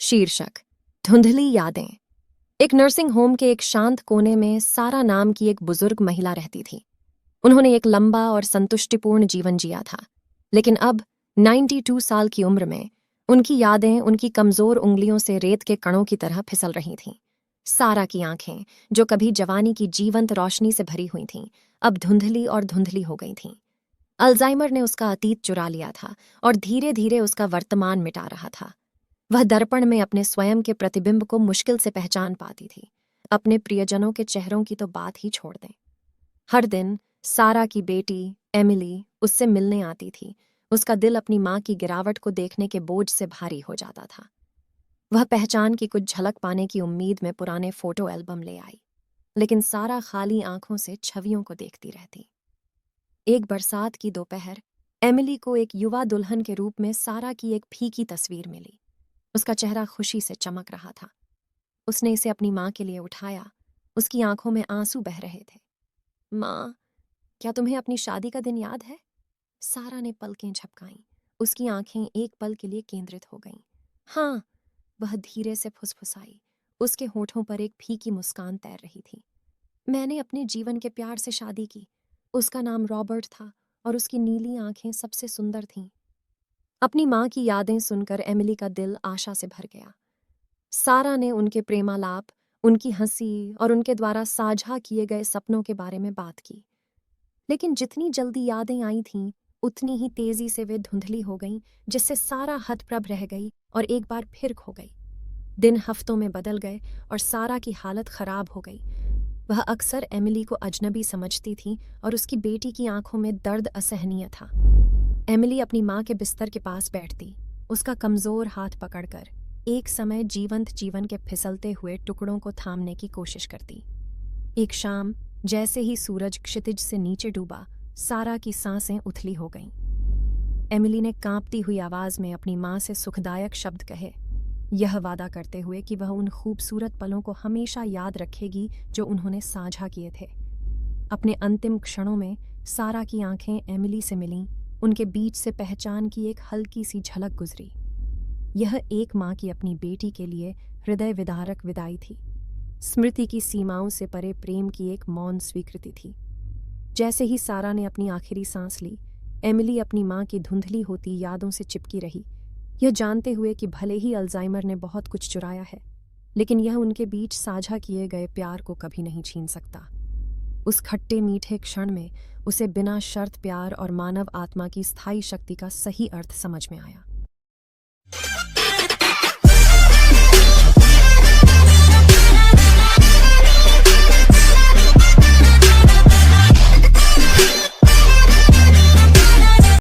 शीर्षक धुंधली यादें। एक नर्सिंग होम के एक शांत कोने में सारा नाम की एक बुजुर्ग महिला रहती थी। उन्होंने एक लंबा और संतुष्टिपूर्ण जीवन जिया था, लेकिन अब 92 साल की उम्र में उनकी यादें उनकी कमजोर उंगलियों से रेत के कणों की तरह फिसल रही थीं। सारा की आंखें, जो कभी जवानी की जीवंत रोशनी से भरी हुई थीं, अब धुंधली और धुंधली हो गई थीं। अल्जाइमर ने उसका अतीत चुरा लिया था और धीरे धीरे उसका वर्तमान मिटा रहा था। वह दर्पण में अपने स्वयं के प्रतिबिंब को मुश्किल से पहचान पाती थी। अपने प्रियजनों के चेहरों की तो बात ही छोड़ दें। हर दिन सारा की बेटी एमिली उससे मिलने आती थी। उसका दिल अपनी माँ की गिरावट को देखने के बोझ से भारी हो जाता था। वह पहचान की कुछ झलक पाने की उम्मीद में पुराने फोटो एल्बम ले आई, लेकिन सारा खाली आंखों से छवियों को देखती रहती। एक बरसात की दोपहर एमिली को एक युवा दुल्हन के रूप में सारा की एक फीकी तस्वीर मिली। उसका चेहरा खुशी से चमक रहा था। उसने इसे अपनी माँ के लिए उठाया। उसकी आंखों में आंसू बह रहे थे। माँ, क्या तुम्हें अपनी शादी का दिन याद है? सारा ने पलकें झपकाईं। उसकी आंखें एक पल के लिए केंद्रित हो गईं। हाँ, वह धीरे से फुसफुसाई। उसके होठों पर एक फीकी मुस्कान तैर रही थी। मैंने अपने जीवन के प्यार से शादी की। उसका नाम रॉबर्ट था और उसकी नीली आंखें सबसे सुंदर थीं। अपनी माँ की यादें सुनकर एमिली का दिल आशा से भर गया। सारा ने उनके प्रेमालाप, उनकी हंसी और उनके द्वारा साझा किए गए सपनों के बारे में बात की। लेकिन जितनी जल्दी यादें आई थीं, उतनी ही तेजी से वे धुंधली हो गईं, जिससे सारा हतप्रभ रह गई और एक बार फिर खो गई। दिन हफ्तों में बदल गए और सारा की हालत खराब हो गई। वह अक्सर एमिली को अजनबी समझती थी और उसकी बेटी की आंखों में दर्द असहनीय था। एमिली अपनी माँ के बिस्तर के पास बैठती, उसका कमजोर हाथ पकड़कर एक समय जीवंत जीवन के फिसलते हुए टुकड़ों को थामने की कोशिश करती। एक शाम जैसे ही सूरज क्षितिज से नीचे डूबा, सारा की सांसें उथली हो गईं। एमिली ने कांपती हुई आवाज में अपनी माँ से सुखदायक शब्द कहे, यह वादा करते हुए कि वह उन खूबसूरत पलों को हमेशा याद रखेगी जो उन्होंने साझा किए थे। अपने अंतिम क्षणों में सारा की आंखें एमिली से मिलीं। उनके बीच से पहचान की एक हल्की सी झलक गुजरी। यह एक माँ की अपनी बेटी के लिए हृदय विदारक विदाई थी। स्मृति की सीमाओं से परे प्रेम की एक मौन स्वीकृति थी। जैसे ही सारा ने अपनी आखिरी सांस ली, एमिली अपनी माँ की धुंधली होती यादों से चिपकी रही, यह जानते हुए कि भले ही अल्जाइमर ने बहुत कुछ चुराया है, लेकिन यह उनके बीच साझा किए गए प्यार को कभी नहीं छीन सकता। उस खट्टे मीठे क्षण में उसे बिना शर्त प्यार और मानव आत्मा की स्थायी शक्ति का सही अर्थ समझ में आया।